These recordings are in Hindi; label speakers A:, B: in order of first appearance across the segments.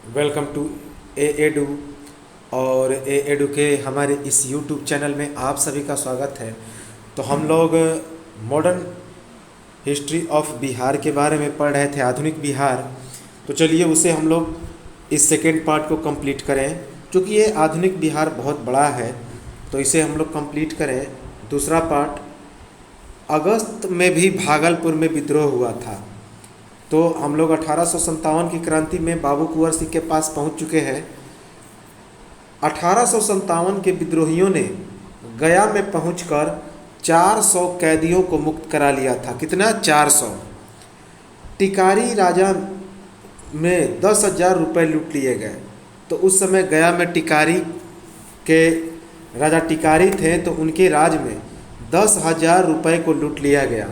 A: Welcome to A edu. और ए एडू के हमारे इस यूट्यूब चैनल में आप सभी का स्वागत है। तो हम लोग मॉडर्न हिस्ट्री ऑफ बिहार के बारे में पढ़ रहे थे, आधुनिक बिहार। तो चलिए उसे हम लोग इस सेकेंड पार्ट को कंप्लीट करें। क्योंकि ये आधुनिक बिहार बहुत बड़ा है तो इसे हम लोग कंप्लीट करें। दूसरा पार्ट, अगस्त में भी भागलपुर में विद्रोह हुआ था। तो हम लोग 1857 की क्रांति में बाबू कुंवर सिंह के पास पहुंच चुके हैं। 1857 के विद्रोहियों ने गया में पहुंचकर 400 कैदियों को मुक्त करा लिया था। कितना? 400। टिकारी राजा में 10,000 रुपये लूट लिए गए। तो उस समय गया में टिकारी के राजा टिकारी थे तो उनके राज में 10,000 रुपये को लूट लिया गया।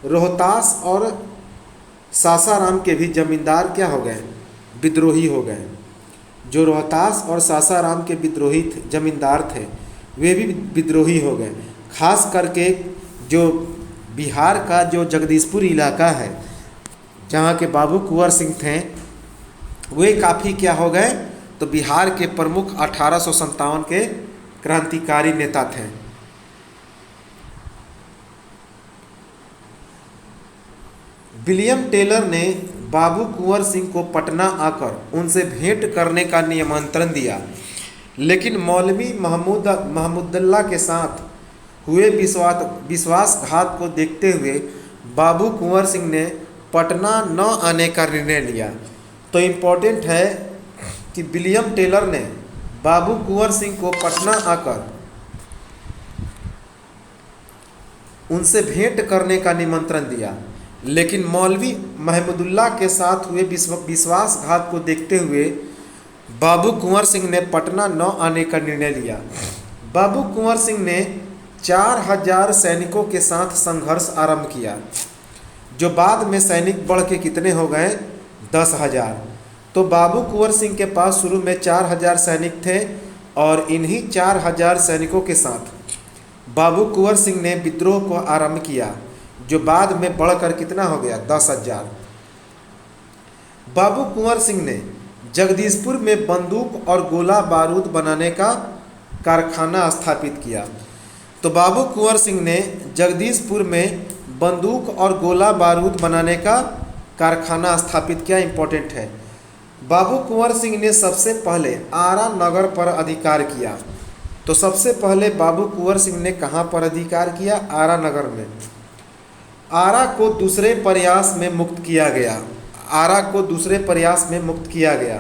A: रोहतास और सासाराम के भी जमींदार क्या हो गए? विद्रोही हो गए। जो रोहतास और सासाराम के विद्रोही जमींदार थे वे भी विद्रोही हो गए। खास करके जो बिहार का जो जगदीशपुर इलाका है जहाँ के बाबू कुंवर सिंह थे वे काफ़ी क्या हो गए? तो बिहार के प्रमुख 1857 के क्रांतिकारी नेता थे। विलियम टेलर ने बाबू कुंवर सिंह को पटना आकर उनसे भेंट करने का निमंत्रण दिया, लेकिन मौलवी महमूदुल्लाह के साथ हुए विश्वासघात को देखते हुए बाबू कुंवर सिंह ने पटना न आने का निर्णय लिया। तो इम्पोर्टेंट है कि विलियम टेलर ने बाबू कुंवर सिंह को पटना आकर उनसे भेंट करने का निमंत्रण दिया, लेकिन मौलवी महमूदुल्लाह के साथ हुए विश्वासघात को देखते हुए बाबू कुंवर सिंह ने पटना न आने का निर्णय लिया। बाबू कुंवर सिंह ने 4,000 सैनिकों के साथ संघर्ष आरंभ किया, जो बाद में सैनिक बढ़ के कितने हो गए? 10,000। तो बाबू कुंवर सिंह के पास शुरू में 4,000 सैनिक थे और इन्हीं 4,000 सैनिकों के साथ बाबू कुंवर सिंह ने विद्रोह को आरंभ किया, जो बाद में बढ़कर कितना हो गया? 10,000। बाबू कुंवर सिंह ने जगदीशपुर में बंदूक और गोला बारूद बनाने का कारखाना स्थापित किया। तो बाबू कुंवर सिंह ने जगदीशपुर में बंदूक और गोला बारूद बनाने का कारखाना स्थापित किया। इम्पोर्टेंट है। बाबू कुंवर सिंह ने सबसे पहले आरा नगर पर अधिकार किया। तो सबसे पहले बाबू कुंवर सिंह ने कहाँ पर अधिकार किया? आरा नगर में। आरा को दूसरे प्रयास में मुक्त किया गया। आरा को दूसरे प्रयास में मुक्त किया गया।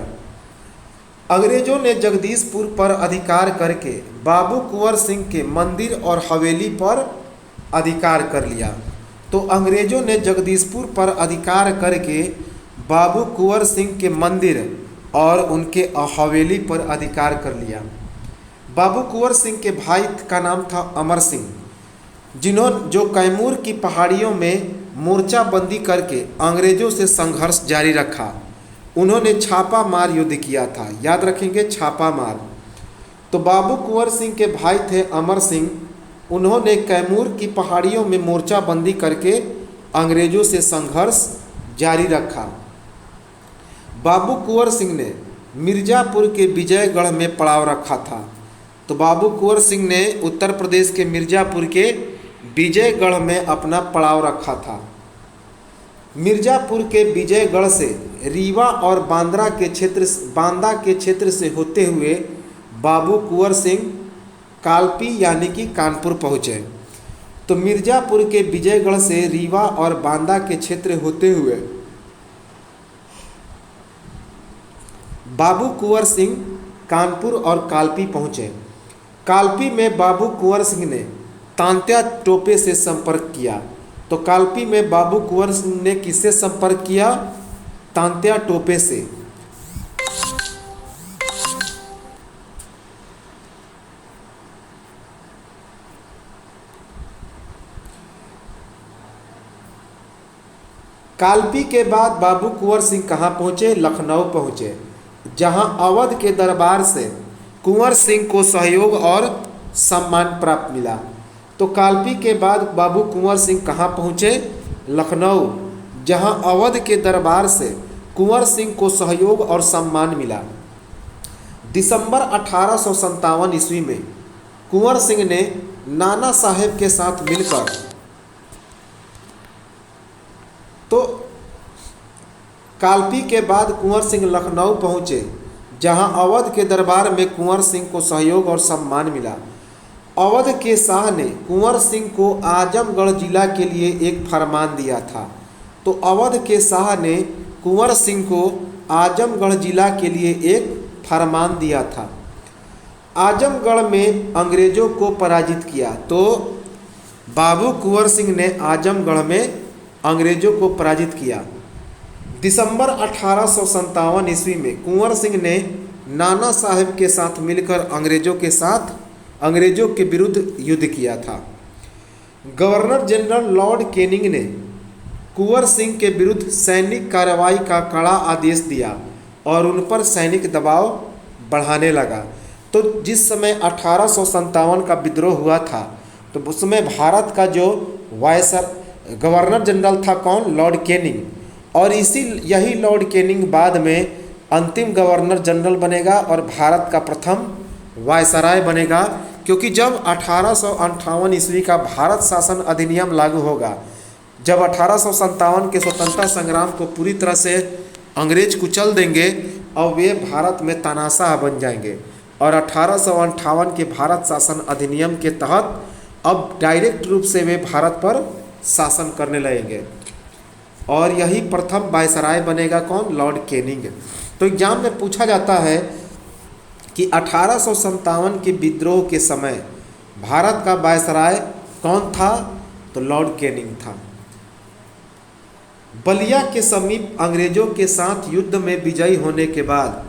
A: अंग्रेजों ने जगदीशपुर पर अधिकार करके बाबू कुंवर सिंह के मंदिर और हवेली पर अधिकार कर लिया। तो अंग्रेजों ने जगदीशपुर पर अधिकार करके बाबू कुंवर सिंह के मंदिर और उनके हवेली पर अधिकार कर लिया। बाबू कुंवर सिंह के भाई का नाम था अमर सिंह, जो कैमूर की पहाड़ियों में मोर्चाबंदी करके अंग्रेजों से संघर्ष जारी रखा। उन्होंने छापा मार युद्ध किया था। याद रखेंगे, छापा मार। तो बाबू कुंवर सिंह के भाई थे अमर सिंह। उन्होंने कैमूर की पहाड़ियों में मोर्चाबंदी करके अंग्रेजों से संघर्ष जारी रखा। बाबू कुंवर सिंह ने मिर्ज़ापुर के विजयगढ़ में पड़ाव रखा था। तो बाबू कुंवर सिंह ने उत्तर प्रदेश के मिर्ज़ापुर के विजयगढ़ में अपना पड़ाव रखा था। मिर्ज़ापुर के विजयगढ़ से रीवा और बांदा के क्षेत्र से होते हुए बाबू कुंवर सिंह कालपी यानी कि कानपुर पहुँचे। तो मिर्ज़ापुर के विजयगढ़ से रीवा और बांदा के क्षेत्र होते हुए बाबू कुंवर सिंह कानपुर और कालपी पहुँचे। कालपी में बाबू कुंवर सिंह ने तांत्या टोपे से संपर्क किया। तो कालपी में बाबू कुंवर सिंह ने किससे संपर्क किया? तांत्या टोपे से। कालपी के बाद बाबू कुंवर सिंह कहाँ पहुँचे? लखनऊ पहुँचे, जहाँ अवध के दरबार से कुंवर सिंह को सहयोग और सम्मान प्राप्त मिला। तो कालपी के बाद बाबू कुंवर सिंह कहाँ पहुँचे? लखनऊ, जहाँ अवध के दरबार से कुंवर सिंह को सहयोग और सम्मान मिला। दिसंबर 1857 ईस्वी में कुंवर सिंह ने नाना साहेब के साथ मिलकर तो कालपी के बाद कुंवर सिंह लखनऊ पहुँचे, जहां अवध के दरबार में कुंवर सिंह को सहयोग और सम्मान मिला। अवध के शाह ने कुंवर सिंह को आजमगढ़ जिला के लिए एक फरमान दिया था। तो अवध के शाह ने कुंवर सिंह को आजमगढ़ जिला के लिए एक फरमान दिया था। आजमगढ़ में अंग्रेजों को पराजित किया। तो बाबू कुंवर सिंह ने आजमगढ़ में अंग्रेजों को पराजित किया। दिसंबर 1857 ईस्वी में कुंवर सिंह ने नाना साहेब के साथ मिलकर अंग्रेजों के विरुद्ध युद्ध किया था। गवर्नर जनरल लॉर्ड कैनिंग ने कुंवर सिंह के विरुद्ध सैनिक कार्रवाई का कड़ा आदेश दिया और उन पर सैनिक दबाव बढ़ाने लगा। तो जिस समय 1857 का विद्रोह हुआ था, तो उसमें भारत का जो गवर्नर जनरल था कौन? Lord Canning. और यही लॉर्ड कैनिंग बाद में अंतिम गवर्नर जनरल बनेगा और भारत का प्रथम वायसराय बनेगा। क्योंकि जब 1858 ईस्वी का भारत शासन अधिनियम लागू होगा, जब 1857 के स्वतंत्रता संग्राम को पूरी तरह से अंग्रेज कुचल देंगे और वे भारत में तानाशाह बन जाएंगे, और 1858 के भारत शासन अधिनियम के तहत अब डायरेक्ट रूप से वे भारत पर शासन करने लगेंगे, और यही प्रथम वायसराय बनेगा कौन? Lord Canning. तो एग्जाम में पूछा जाता है कि 1857 के विद्रोह के समय भारत का वायसराय कौन था? तो लॉर्ड कैनिंग था। बलिया के समीप अंग्रेजों के साथ युद्ध में विजयी होने के बाद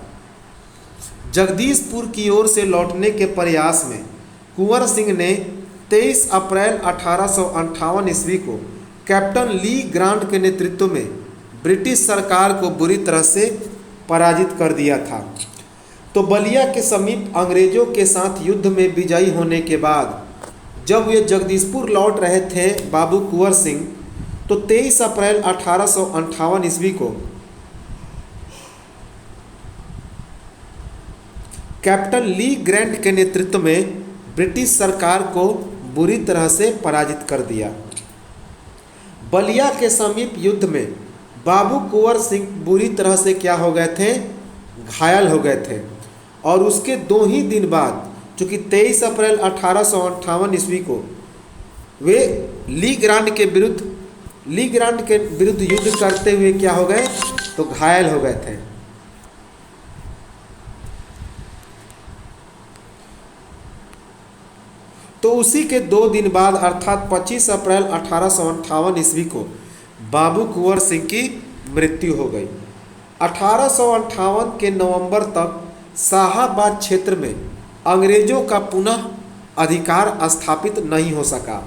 A: जगदीशपुर की ओर से लौटने के प्रयास में कुंवर सिंह ने 23 अप्रैल 1858 ईस्वी को कैप्टन ली ग्रांट के नेतृत्व में ब्रिटिश सरकार को बुरी तरह से पराजित कर दिया था। तो बलिया के समीप अंग्रेजों के साथ युद्ध में विजयी होने के बाद जब वे जगदीशपुर लौट रहे थे बाबू कुंवर सिंह, तो 23 अप्रैल 1858 ईस्वी को कैप्टन ली ग्रांट के नेतृत्व में ब्रिटिश सरकार को बुरी तरह से पराजित कर दिया। बलिया के समीप युद्ध में बाबू कुंवर सिंह बुरी तरह से क्या हो गए थे? घायल हो गए थे। और उसके 2 ही दिन बाद, चूँकि 23 अप्रैल 1858 ईस्वी को वे ली ग्रांट के विरुद्ध युद्ध करते हुए क्या हो गए? तो घायल हो गए थे। तो उसी के 2 दिन बाद अर्थात 25 अप्रैल 1858 ईस्वी को बाबू कुंवर सिंह की मृत्यु हो गई। 1858 के नवंबर तक शाहाबाद क्षेत्र में अंग्रेजों का पुनः अधिकार स्थापित नहीं हो सका।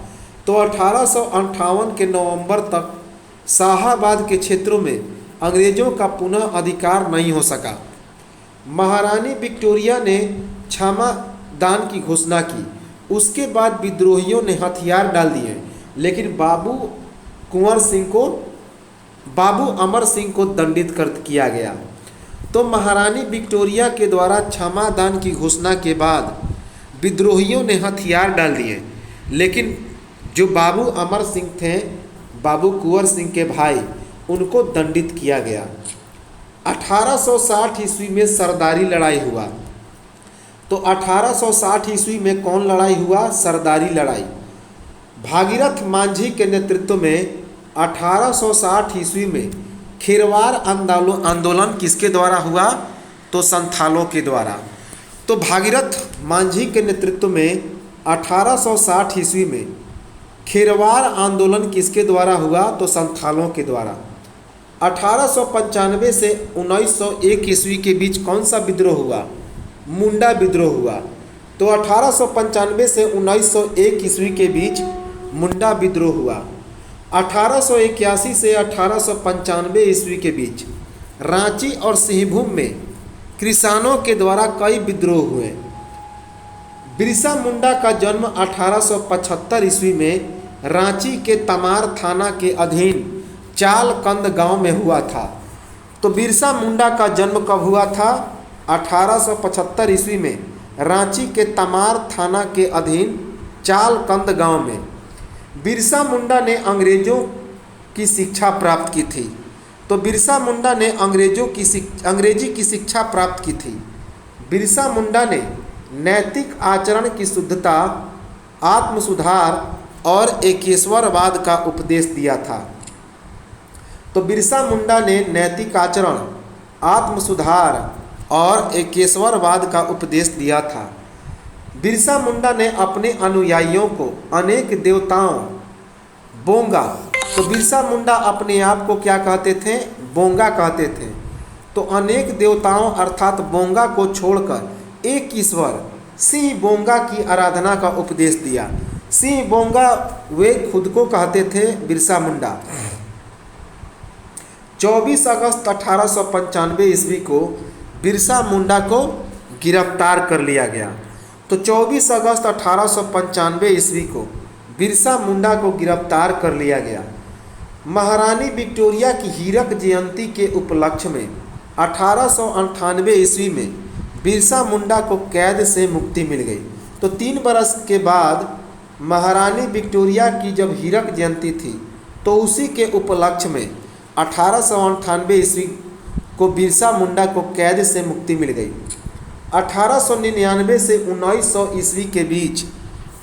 A: तो 1858 के नवंबर तक शाहाबाद के क्षेत्रों में अंग्रेजों का पुनः अधिकार नहीं हो सका। महारानी विक्टोरिया ने क्षमा दान की घोषणा की। उसके बाद विद्रोहियों ने हथियार डाल दिए, लेकिन बाबू अमर सिंह को दंडित किया गया। तो महारानी विक्टोरिया के द्वारा क्षमा दान की घोषणा के बाद विद्रोहियों ने हथियार डाल दिए, लेकिन जो बाबू अमर सिंह थे, बाबू कुंवर सिंह के भाई, उनको दंडित किया गया। 1860 ईस्वी में सरदारी लड़ाई हुआ। तो 1860 ईस्वी में कौन लड़ाई हुआ? सरदारी लड़ाई। भागीरथ मांझी के नेतृत्व में 1860 ईस्वी में खिरवार आंदोलन किसके द्वारा हुआ? तो संथालों के द्वारा। तो भागीरथ मांझी के नेतृत्व में 1860 ईस्वी में खिरवार आंदोलन किसके द्वारा हुआ? तो संथालों के द्वारा। 1895 से 1901 ईस्वी के बीच कौन सा विद्रोह हुआ? मुंडा विद्रोह हुआ। तो 1895 से 1901 ईस्वी के बीच मुंडा विद्रोह हुआ। 1881 से 1895 ईस्वी के बीच रांची और सिंहभूम में किसानों के द्वारा कई विद्रोह हुए। बिरसा मुंडा का जन्म 1875 ईस्वी में रांची के तमार थाना के अधीन चालकंद गांव में हुआ था। तो बिरसा मुंडा का जन्म कब हुआ था? 1875 ईस्वी में रांची के तमार थाना के अधीन चालकंद गांव में। बिरसा मुंडा ने अंग्रेजों की शिक्षा प्राप्त की थी। तो बिरसा मुंडा ने अंग्रेजी की शिक्षा प्राप्त की थी। बिरसा मुंडा ने नैतिक आचरण की शुद्धता, आत्म सुधार और एकेश्वरवाद का उपदेश दिया था। तो बिरसा मुंडा ने नैतिक आचरण, आत्म सुधार और एकेश्वरवाद का उपदेश दिया था। बिरसा मुंडा ने अपने अनुयायियों को अनेक देवताओं, बोंगा, तो बिरसा मुंडा अपने आप को क्या कहते थे? बोंगा कहते थे। तो अनेक देवताओं अर्थात बोंगा को छोड़कर एक ईश्वर सिंह बोंगा की आराधना का उपदेश दिया। सिंह बोंगा वे खुद को कहते थे बिरसा मुंडा। 24 अगस्त 1895 ईस्वी को बिरसा मुंडा को गिरफ्तार कर लिया गया। तो 24 अगस्त 1895 ईस्वी को बिरसा मुंडा को गिरफ्तार कर लिया गया। महारानी विक्टोरिया की हीरक जयंती के उपलक्ष्य में 1898 ईस्वी में बिरसा मुंडा को कैद से मुक्ति मिल गई। तो 3 बरस के बाद महारानी विक्टोरिया की जब हीरक जयंती थी तो उसी के उपलक्ष्य में 1898 ईस्वी को बिरसा मुंडा को कैद से मुक्ति मिल गई। 1899 से 1900 ईस्वी के बीच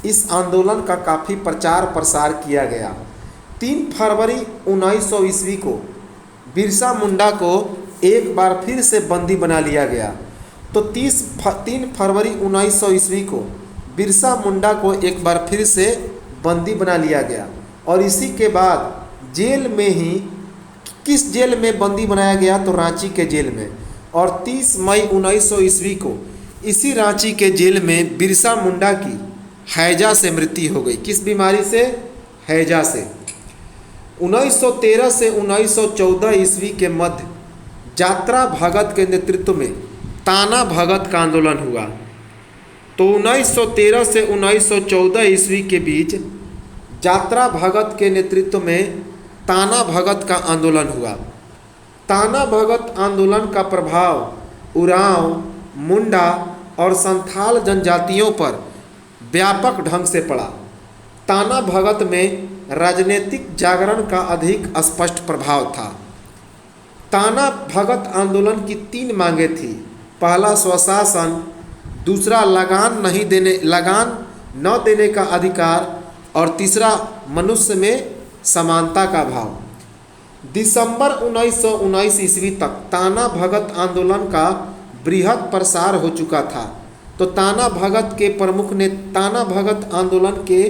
A: इस आंदोलन का काफ़ी प्रचार प्रसार किया गया। 3 फरवरी 1900 ईस्वी को बिरसा मुंडा को एक बार फिर से बंदी बना लिया गया। तो 3 फरवरी 1900 ईस्वी को बिरसा मुंडा को एक बार फिर से बंदी बना लिया गया और इसी के बाद जेल में ही, किस जेल में बंदी बनाया गया? तो रांची के जेल में। और 30 मई 1900 ईस्वी को इसी रांची के जेल में बिरसा मुंडा की हैजा से मृत्यु हो गई। किस बीमारी से? हैजा से। 1913 से 1914 ईस्वी के मध्य यात्रा भगत के नेतृत्व में ताना भगत का आंदोलन हुआ। तो 1913 से 1914 ईस्वी के बीच यात्रा भगत के नेतृत्व में ताना भगत का आंदोलन हुआ। ताना भगत आंदोलन का प्रभाव उरांव, मुंडा और संथाल जनजातियों पर व्यापक ढंग से पड़ा। ताना भगत में राजनीतिक जागरण का अधिक स्पष्ट प्रभाव था। ताना भगत आंदोलन की 3 मांगें थी। पहला स्वशासन, दूसरा लगान न देने का अधिकार और तीसरा मनुष्य में समानता का भाव। दिसंबर 1919 ईस्वी तक ताना भगत आंदोलन का बृहद प्रसार हो चुका था। तो ताना भगत के प्रमुख ने ताना भगत आंदोलन के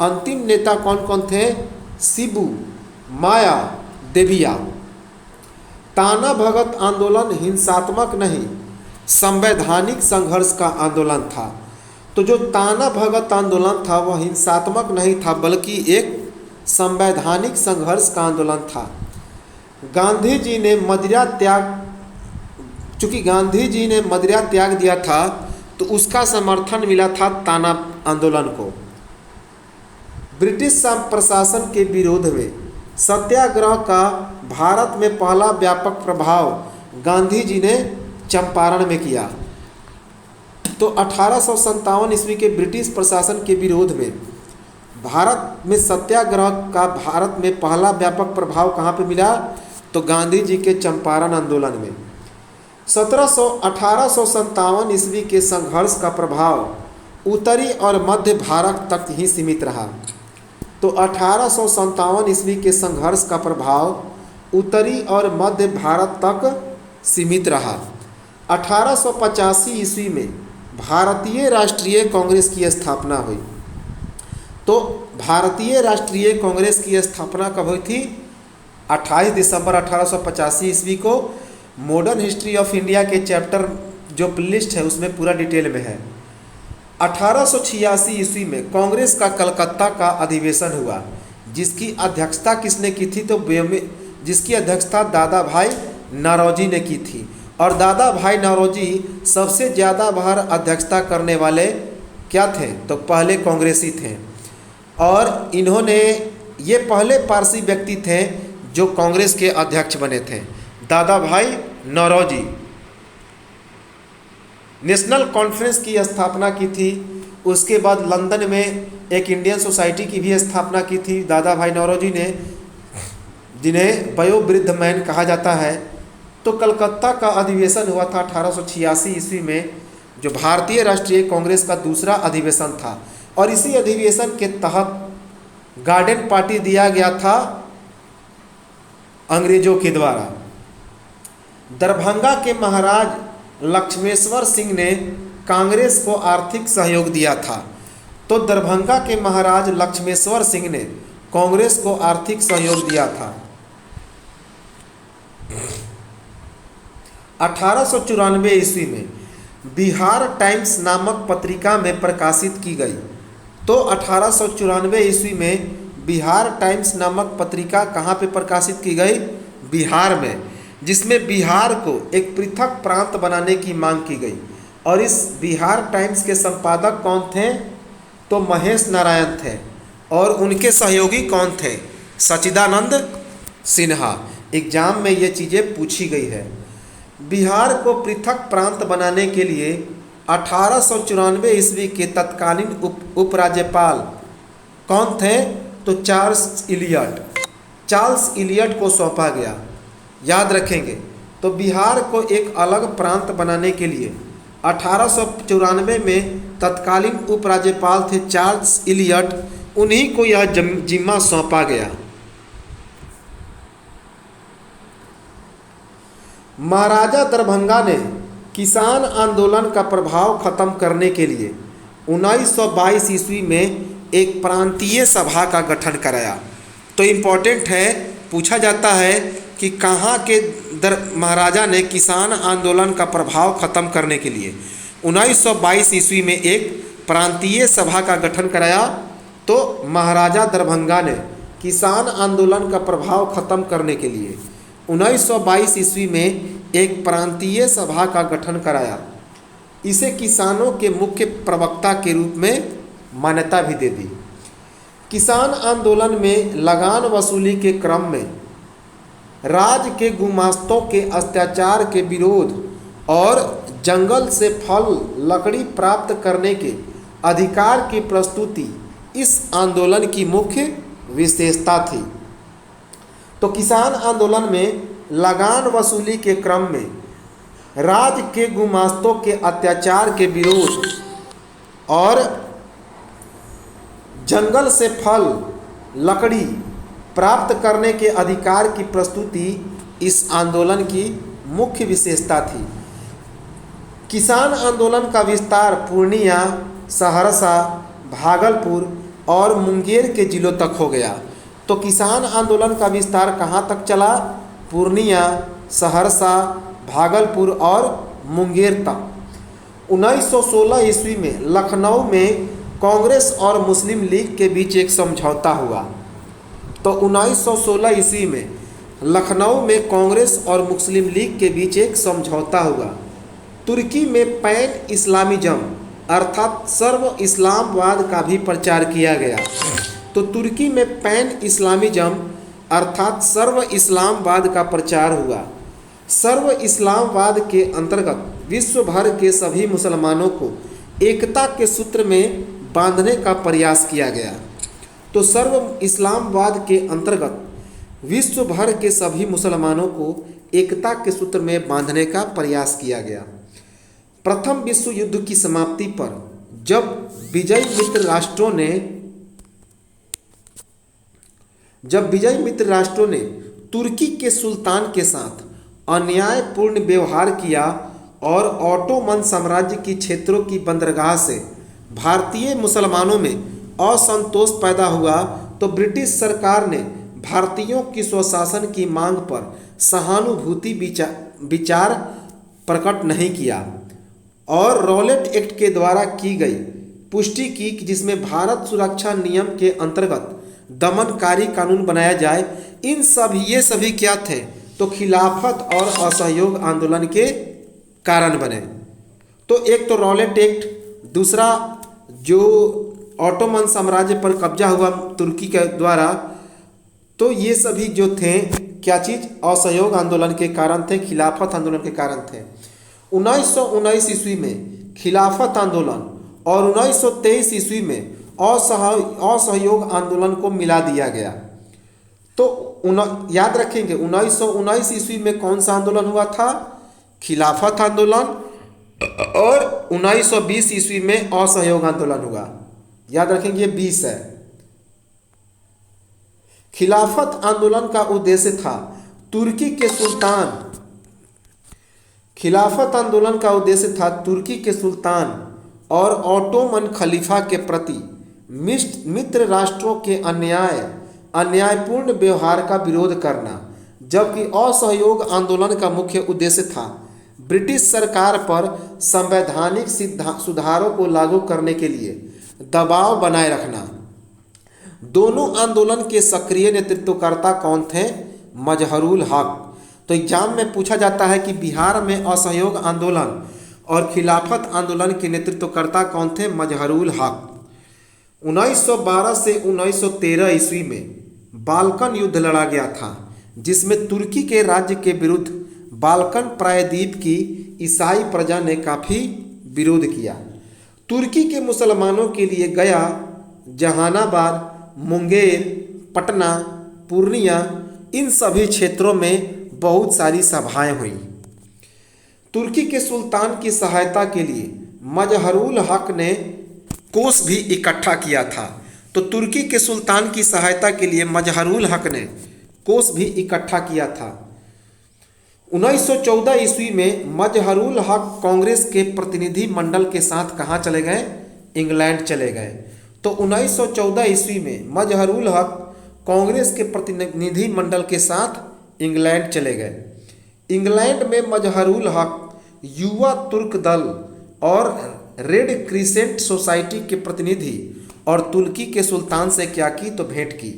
A: अंतिम नेता कौन कौन थे? शिबू, माया, देविया। ताना भगत आंदोलन हिंसात्मक नहीं, संवैधानिक संघर्ष का आंदोलन था। तो जो ताना भगत आंदोलन था वह हिंसात्मक नहीं था बल्कि एक संवैधानिक संघर्ष का आंदोलन था। गांधी जी ने मदिरा त्याग, चूँकि गांधी जी ने मदिरा त्याग दिया था तो उसका समर्थन मिला था ताना आंदोलन को। ब्रिटिश प्रशासन के विरोध में सत्याग्रह का भारत में पहला व्यापक प्रभाव गांधी जी ने चंपारण में किया। तो 1857 ईस्वी के ब्रिटिश प्रशासन के विरोध में भारत में सत्याग्रह का भारत में पहला व्यापक प्रभाव कहाँ पे मिला? तो गांधी जी के चंपारण आंदोलन में। 1857 ईस्वी के संघर्ष का प्रभाव उत्तरी और मध्य भारत तक ही सीमित रहा। तो 1857 ईस्वी के संघर्ष का प्रभाव उत्तरी और मध्य भारत तक सीमित रहा। 1885 ईस्वी में भारतीय राष्ट्रीय कांग्रेस की स्थापना हुई। तो भारतीय राष्ट्रीय कांग्रेस की स्थापना कब हुई थी? 28 दिसंबर 1885 ईस्वी को। मॉडर्न हिस्ट्री ऑफ इंडिया के चैप्टर जो लिस्ट है उसमें पूरा डिटेल में है। 1886 ईस्वी में कांग्रेस का कलकत्ता का अधिवेशन हुआ जिसकी अध्यक्षता किसने की थी? तो जिसकी अध्यक्षता दादा भाई नौरोजी ने की थी। और दादा भाई नौरोजी सबसे ज़्यादा बार अध्यक्षता करने वाले क्या थे? तो पहले कांग्रेसी थे। और ये पहले पारसी व्यक्ति थे जो कांग्रेस के अध्यक्ष बने थे। दादा भाई नौरोजी। नेशनल कॉन्फ्रेंस की स्थापना की थी। उसके बाद लंदन में एक इंडियन सोसाइटी की भी स्थापना की थी दादा भाई नौरोजी ने, जिन्हें वयोवृद्ध मैन कहा जाता है। तो कलकत्ता का अधिवेशन हुआ था 1886 ईस्वी में, जो भारतीय राष्ट्रीय कांग्रेस का दूसरा अधिवेशन था। और इसी अधिवेशन के तहत गार्डन पार्टी दिया गया था अंग्रेजों के द्वारा। दरभंगा के महाराज लक्ष्मेश्वर सिंह ने कांग्रेस को आर्थिक सहयोग दिया था। तो दरभंगा के महाराज लक्ष्मेश्वर सिंह ने कांग्रेस को आर्थिक सहयोग दिया था। 1894 ईस्वी में बिहार टाइम्स नामक पत्रिका में प्रकाशित की गई। तो 1894 ईस्वी में बिहार टाइम्स नामक पत्रिका कहाँ पे प्रकाशित की गई? बिहार में, जिसमें बिहार को एक पृथक प्रांत बनाने की मांग की गई। और इस बिहार टाइम्स के संपादक कौन थे? तो महेश नारायण थे। और उनके सहयोगी कौन थे? सच्चिदानंद सिन्हा। एग्जाम में ये चीज़ें पूछी गई है। बिहार को पृथक प्रांत बनाने के लिए 1894 ईस्वी के तत्कालीन उपराज्यपाल कौन थे? तो चार्ल्स इलियट को सौंपा गया। याद रखेंगे। तो बिहार को एक अलग प्रांत बनाने के लिए 1894 में तत्कालीन उपराज्यपाल थे चार्ल्स इलियट, उन्हीं को यह जिम्मा सौंपा गया। महाराजा दरभंगा ने किसान आंदोलन का प्रभाव खत्म करने के लिए 1922 ईस्वी में एक प्रांतीय सभा का गठन कराया। तो इम्पोर्टेंट है, पूछा जाता है कि कहाँ के महाराजा ने किसान आंदोलन का प्रभाव खत्म करने के लिए 1922 ईस्वी में एक प्रांतीय सभा का गठन कराया। तो महाराजा दरभंगा ने किसान आंदोलन का प्रभाव खत्म करने के लिए 1922 ईस्वी में एक प्रांतीय सभा का गठन कराया। इसे किसानों के मुख्य प्रवक्ता के रूप में मान्यता भी दे दी। किसान आंदोलन में लगान वसूली के क्रम में राज के गुमास्तों के अत्याचार के विरोध और जंगल से फल लकड़ी प्राप्त करने के अधिकार की प्रस्तुति इस आंदोलन की मुख्य विशेषता थी। तो किसान आंदोलन में लगान वसूली के क्रम में राज के गुमास्तों के अत्याचार के विरोध और जंगल से फल लकड़ी प्राप्त करने के अधिकार की प्रस्तुति इस आंदोलन की मुख्य विशेषता थी। किसान आंदोलन का विस्तार पूर्णिया, सहरसा, भागलपुर और मुंगेर के जिलों तक हो गया। तो किसान आंदोलन का विस्तार कहाँ तक चला? पूर्णिया, सहरसा, भागलपुर और मुंगेर तक। 1916 ईस्वी में लखनऊ में कांग्रेस और मुस्लिम लीग के बीच एक समझौता हुआ। तो 1916 ईस्वी में लखनऊ में कांग्रेस और मुस्लिम लीग के बीच एक समझौता हुआ। तुर्की में पैन इस्लामिज्म अर्थात सर्व इस्लामवाद का भी प्रचार किया गया। तो तुर्की में पैन इस्लामिज्म अर्थात सर्व इस्लामवाद का प्रचार हुआ। सर्व इस्लामवाद के अंतर्गत विश्व भर के सभी मुसलमानों को एकता के सूत्र में बांधने का प्रयास किया गया। तो सर्व इस्लामवाद के अंतर्गत विश्व भर के सभी मुसलमानों को एकता के सूत्र में बांधने का प्रयास किया गया। प्रथम विश्व युद्ध की समाप्ति पर जब विजयी मित्र राष्ट्रों ने तुर्की के सुल्तान के साथ अन्यायपूर्ण व्यवहार किया और ऑटोमन साम्राज्य की क्षेत्रों की बंदरगाह से भारतीय मुसलमानों में असंतोष पैदा हुआ, तो ब्रिटिश सरकार ने भारतीयों की स्वशासन की मांग पर सहानुभूति विचार प्रकट नहीं किया और रॉलेट एक्ट के द्वारा की गई पुष्टि की जिसमें भारत सुरक्षा नियम के अंतर्गत दमनकारी कानून बनाया जाए। ये सभी क्या थे? तो खिलाफत और असहयोग आंदोलन के कारण बने। तो एक तो रॉलेट एक्ट, दूसरा जो ऑटोमन साम्राज्य पर कब्जा हुआ तुर्की के द्वारा, तो ये सभी जो थे क्या चीज़? असहयोग आंदोलन के कारण थे, खिलाफत आंदोलन के कारण थे। 1919 ईस्वी में खिलाफत आंदोलन और 1923 ईस्वी में असहयोग आंदोलन को मिला दिया गया। तो याद रखेंगे 1919 ईस्वी में कौन सा आंदोलन हुआ था? खिलाफत आंदोलन, और 1920 ईस्वी में असहयोग आंदोलन हुआ। याद रखेंगे ये 20 है। खिलाफत आंदोलन का उद्देश्य था तुर्की के सुल्तान खिलाफत आंदोलन का उद्देश्य था तुर्की के सुल्तान और ऑटोमन खलीफा के प्रति मित्र राष्ट्रों के अन्यायपूर्ण व्यवहार का विरोध करना, जबकि असहयोग आंदोलन का मुख्य उद्देश्य था ब्रिटिश सरकार पर संवैधानिक सुधारों को लागू करने के लिए दबाव बनाए रखना। दोनों आंदोलन के सक्रिय नेतृत्वकर्ता कौन थे? मजहरुल हक। तो एग्जाम में पूछा जाता है कि बिहार में असहयोग आंदोलन और खिलाफत आंदोलन के नेतृत्वकर्ता कौन थे? मजहरुल हक। 1912 से 1913 ईस्वी में बाल्कन युद्ध लड़ा गया था, जिसमें तुर्की के राज्य के विरुद्ध बाल्कन प्रायद्वीप की ईसाई प्रजा ने काफ़ी विरोध किया। तुर्की के मुसलमानों के लिए गया, जहानाबाद, मुंगेर, पटना, पूर्णिया, इन सभी क्षेत्रों में बहुत सारी सभाएं हुई। तुर्की के सुल्तान की सहायता के लिए मजहरुल हक ने कोष भी इकट्ठा किया था। तो तुर्की के सुल्तान की सहायता के लिए मजहरुल हक ने कोष भी इकट्ठा किया था। 1914 ईस्वी में मजहरुल हक कांग्रेस के प्रतिनिधि मंडल के साथ कहाँ चले गए? इंग्लैंड चले गए। तो 1914 ईस्वी में मजहरुल हक कांग्रेस के प्रतिनिधि मंडल के साथ इंग्लैंड चले गए। इंग्लैंड में मजहरुल हक युवा तुर्क दल और रेड क्रिसेंट सोसाइटी के प्रतिनिधि और तुर्की के सुल्तान से क्या की? तो भेंट की।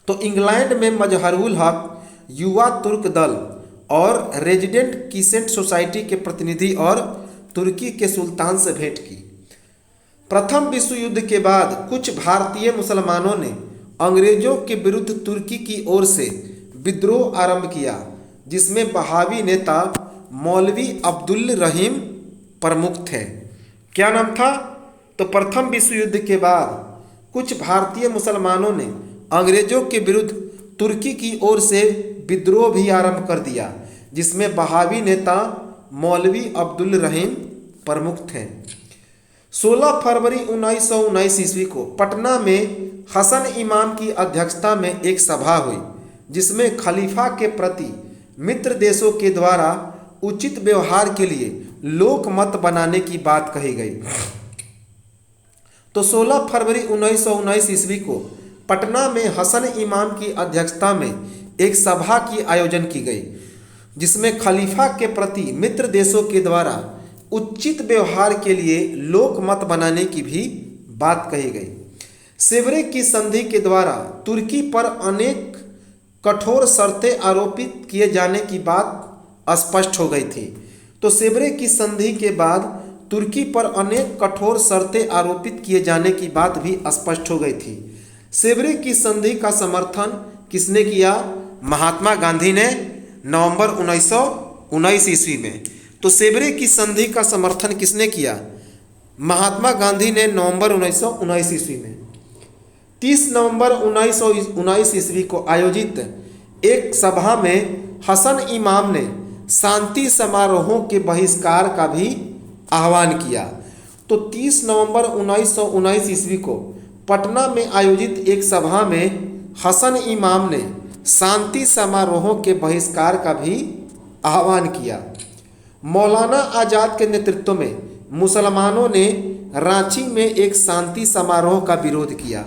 A: तो इंग्लैंड में मजहरुल हक युवा तुर्क दल और रेजिडेंट क्रिसेंट सोसाइटी के प्रतिनिधि और तुर्की के सुल्तान से भेंट की। प्रथम विश्व युद्ध के बाद कुछ भारतीय मुसलमानों ने अंग्रेजों के विरुद्ध तुर्की की ओर से विद्रोह आरंभ किया, जिसमें बहावी नेता मौलवी अब्दुल रहीम प्रमुख थे। क्या नाम था? तो प्रथम विश्व युद्ध के बाद कुछ भारतीय मुसलमानों ने अंग्रेजों के विरुद्ध तुर्की की ओर से विद्रोह भी आरंभ कर दिया, जिसमें बहावी नेता मौलवी अब्दुल रहीम प्रमुख थे। 16 फरवरी 1919 ईस्वी को पटना में हसन इमाम की अध्यक्षता में एक सभा हुई, जिसमें खलीफा के प्रति मित्र देशों के द्वारा उचित व्यवहार के लिए लोकमत बनाने की बात कही गई। तो 16 फरवरी 1919 ईस्वी को पटना में हसन इमाम की अध्यक्षता में एक सभा की आयोजन की गई, जिसमें खलीफा के प्रति मित्र देशों के द्वारा उचित व्यवहार के लिए लोकमत बनाने की भी बात कही गई। सेवरे की संधि के द्वारा तुर्की पर अनेक कठोर शर्तें आरोपित किए जाने की बात स्पष्ट हो गई थी। तो सेवरे की संधि के बाद तुर्की पर अनेक कठोर शर्तें आरोपित किए जाने की बात भी स्पष्ट हो गई थी। सेवरे की संधि का समर्थन किसने किया? महात्मा गांधी ने नवंबर 1919 ईस्वी में। तो सेवरे की संधि का समर्थन किसने किया? महात्मा गांधी ने नवंबर 1919 ईस्वी में। 30 नवंबर 1919 ईस्वी को आयोजित एक सभा में हसन इमाम ने शांति समारोहों के बहिष्कार का भी आह्वान किया। तो 30 नवंबर 1919 ईस्वी को पटना में आयोजित एक सभा में हसन इमाम ने शांति समारोहों के बहिष्कार का भी आह्वान किया। मौलाना आज़ाद के नेतृत्व में मुसलमानों ने रांची में एक शांति समारोह का विरोध किया।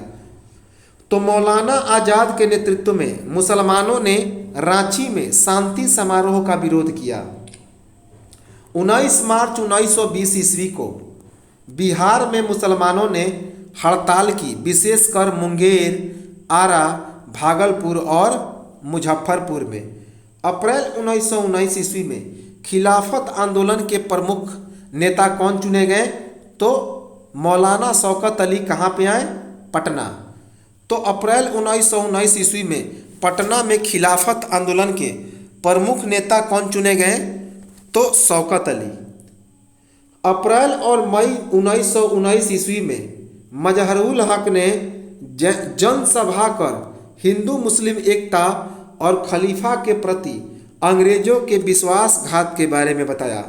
A: तो मौलाना आज़ाद के नेतृत्व में मुसलमानों ने रांची में शांति समारोह का विरोध किया। 19 मार्च 1920 ईस्वी को बिहार में मुसलमानों ने हड़ताल की, विशेषकर मुंगेर, आरा, भागलपुर और मुजफ्फरपुर में। अप्रैल 1919 ईस्वी में खिलाफत आंदोलन के प्रमुख नेता कौन चुने गए? तो मौलाना शौकत अली कहाँ पे आए? पटना। तो अप्रैल 1919 ईस्वी में पटना में खिलाफत आंदोलन के प्रमुख नेता कौन चुने गए? तो शौकत अली। अप्रैल और मई 1919 ईस्वी में मजहरुल हक ने जनसभा कर हिंदू मुस्लिम एकता और खलीफा के प्रति अंग्रेजों के विश्वासघात के बारे में बताया।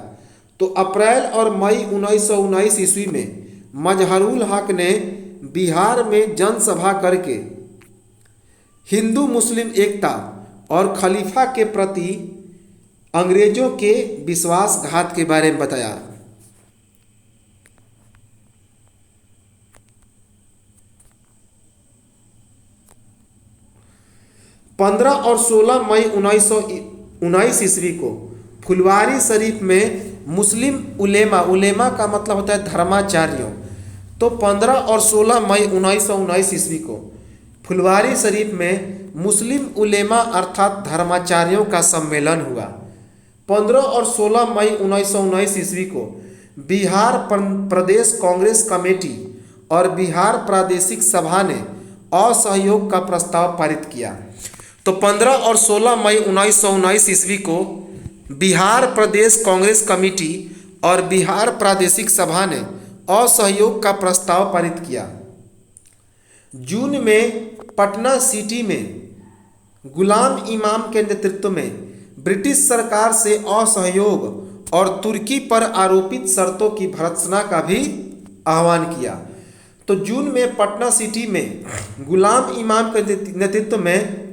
A: तो अप्रैल और मई 1919 ईस्वी में मजहरुल हक ने बिहार में जनसभा करके हिंदू मुस्लिम एकता और खलीफा के प्रति अंग्रेजों के विश्वासघात के बारे में बताया। पंद्रह और 16 मई 1919 ईस्वी को फुलवारी शरीफ में मुस्लिम उलेमा का मतलब होता है धर्माचार्यों। तो 15 और 16 मई 1919 ईस्वी को फुलवारी शरीफ में मुस्लिम उलेमा अर्थात धर्माचार्यों का सम्मेलन हुआ। 15 और 16 मई 1919 ईस्वी को बिहार प्रदेश कांग्रेस कमेटी और बिहार प्रादेशिक सभा ने असहयोग का प्रस्ताव पारित किया। तो 15 और 16 मई 1919 ईस्वी को बिहार प्रदेश कांग्रेस कमेटी और बिहार प्रादेशिक सभा ने असहयोग का प्रस्ताव पारित किया। जून में पटना सिटी में गुलाम इमाम के नेतृत्व में ब्रिटिश सरकार से असहयोग और तुर्की पर आरोपित शर्तों की भर्त्सना का भी आह्वान किया। तो जून में पटना सिटी में गुलाम इमाम के नेतृत्व में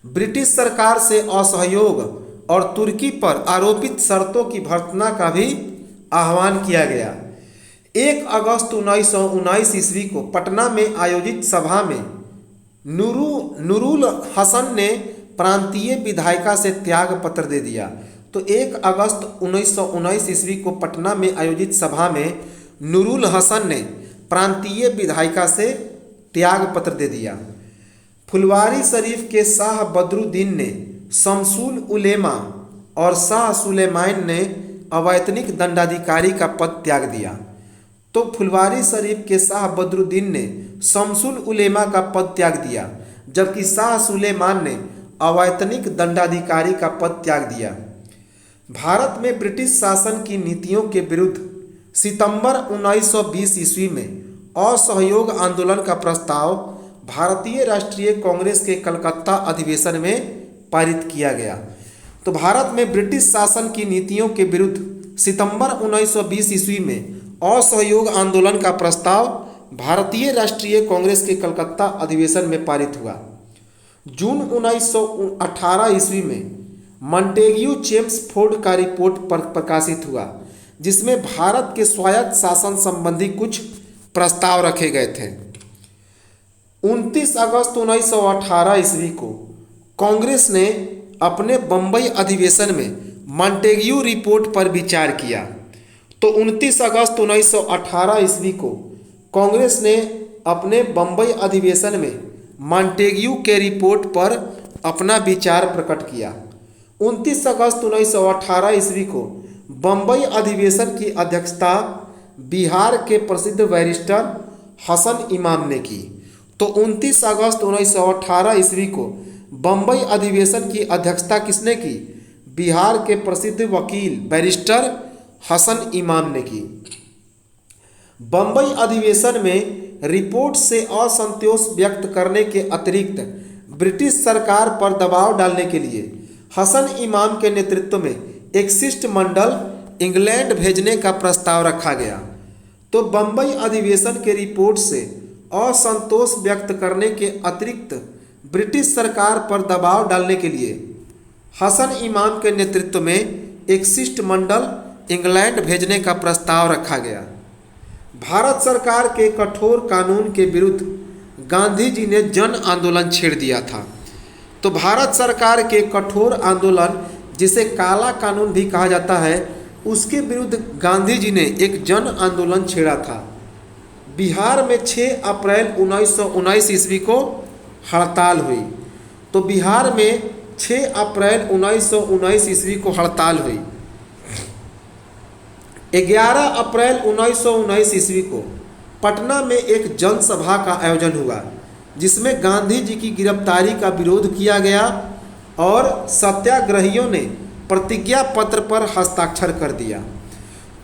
A: ब्रिटिश सरकार से असहयोग और तुर्की पर आरोपित शर्तों की भर्त्सना का भी आह्वान किया गया। 1 अगस्त 1919 ईस्वी को पटना में आयोजित सभा में नूरुल हसन ने प्रांतीय विधायिका से त्याग पत्र दे दिया। तो 1 अगस्त 1919 ईस्वी को पटना में आयोजित सभा में नूरुल हसन ने प्रांतीय विधायिका से त्याग पत्र दे दिया। फुलवारी शरीफ के शाह बदरुद्दीन ने शमसुल उलेमा और शाह सुलेमान ने अवैतनिक दंडाधिकारी का पद त्याग दिया। तो फुलवारी शरीफ के शाह बदरुद्दीन ने शमसुल उलेमा का पद त्याग दिया, जबकि शाह सुलेमान ने अवैतनिक दंडाधिकारी का पद त्याग दिया। भारत में ब्रिटिश शासन की नीतियों के विरुद्ध सितंबर 1920 ईस्वी में असहयोग आंदोलन का प्रस्ताव भारतीय राष्ट्रीय कांग्रेस के कलकत्ता अधिवेशन में पारित किया गया। तो भारत में ब्रिटिश शासन की नीतियों के विरुद्ध सितंबर 1920 ईस्वी में असहयोग आंदोलन का प्रस्ताव भारतीय राष्ट्रीय कांग्रेस के कलकत्ता अधिवेशन में पारित हुआ। जून 1918 ईस्वी में मॉन्टेग्यू चेम्सफोर्ड का रिपोर्ट पर प्रकाशित हुआ, जिसमें भारत के स्वायत्त शासन संबंधी कुछ प्रस्ताव रखे गए थे। 29 अगस्त 1918 ईस्वी को कांग्रेस ने अपने बम्बई अधिवेशन में मॉन्टेग्यू रिपोर्ट पर विचार किया। तो 29 अगस्त 1918 ईस्वी को कांग्रेस ने अपने बम्बई अधिवेशन में मॉन्टेग्यू के रिपोर्ट पर अपना विचार प्रकट किया। 29 अगस्त 1918 ईस्वी को बम्बई अधिवेशन की अध्यक्षता बिहार के प्रसिद्ध बैरिस्टर हसन इमाम ने की। तो 29 अगस्त 1918 ईस्वी को बम्बई अधिवेशन की अध्यक्षता किसने की? बिहार के प्रसिद्ध वकील बैरिस्टर हसन इमाम ने की। बम्बई अधिवेशन में रिपोर्ट से असंतोष व्यक्त करने के अतिरिक्त ब्रिटिश सरकार पर दबाव डालने के लिए हसन इमाम के नेतृत्व में एक शिष्टमंडल इंग्लैंड भेजने का प्रस्ताव रखा गया। तो बम्बई अधिवेशन के रिपोर्ट से असंतोष व्यक्त करने के अतिरिक्त ब्रिटिश सरकार पर दबाव डालने के लिए हसन इमाम के नेतृत्व में एक शिष्टमंडल इंग्लैंड भेजने का प्रस्ताव रखा गया। भारत सरकार के कठोर कानून के विरुद्ध गांधी जी ने जन आंदोलन छेड़ दिया था। तो भारत सरकार के कठोर आंदोलन, जिसे काला कानून भी कहा जाता है, उसके विरुद्ध गांधी जी ने एक जन आंदोलन छेड़ा था। बिहार में 6 अप्रैल 1919 ईस्वी को हड़ताल हुई। तो बिहार में 6 अप्रैल 1919 ईस्वी को हड़ताल हुई। 11 अप्रैल 1919 ईस्वी को पटना में एक जनसभा का आयोजन हुआ, जिसमें गांधी जी की गिरफ्तारी का विरोध किया गया और सत्याग्रहियों ने प्रतिज्ञा पत्र पर हस्ताक्षर कर दिया।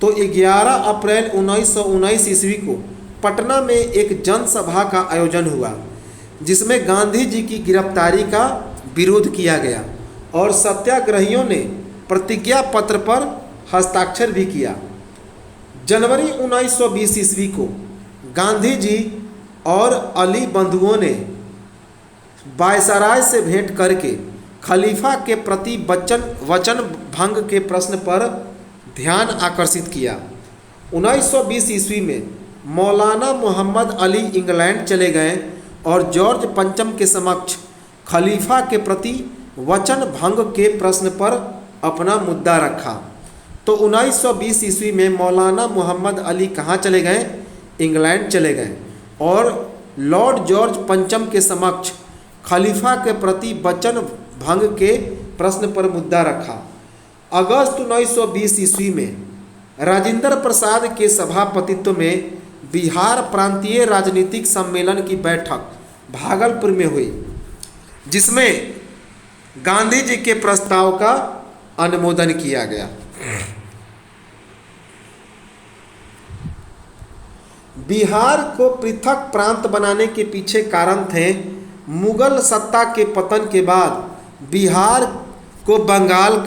A: तो 11 अप्रैल 1919 ईस्वी को पटना में एक जनसभा का आयोजन हुआ, जिसमें गांधी जी की गिरफ्तारी का विरोध किया गया और सत्याग्रहियों ने प्रतिज्ञा पत्र पर हस्ताक्षर भी किया। जनवरी 1920 ईस्वी को गांधी जी और अली बंधुओं ने वायसराय से भेंट करके खलीफा के प्रति वचन भंग के प्रश्न पर ध्यान आकर्षित किया। 1920 ईस्वी में मौलाना मोहम्मद अली इंग्लैंड चले गए और जॉर्ज पंचम के समक्ष खलीफा के प्रति वचन भंग के प्रश्न पर अपना मुद्दा रखा। तो 1920 ईस्वी में मौलाना मोहम्मद अली कहाँ चले गए? इंग्लैंड चले गए और लॉर्ड जॉर्ज पंचम के समक्ष खलीफा के प्रति वचन भंग के प्रश्न पर मुद्दा रखा। अगस्त 1920 ईस्वी में राजेंद्र प्रसाद के सभापतित्व में बिहार प्रांतीय राजनीतिक सम्मेलन की बैठक भागलपुर में हुई, जिसमें गांधी जी के प्रस्ताव का अनुमोदन किया गया। बिहार को पृथक प्रांत बनाने के पीछे कारण थे मुगल सत्ता के पतन के बाद बिहार को बंगाल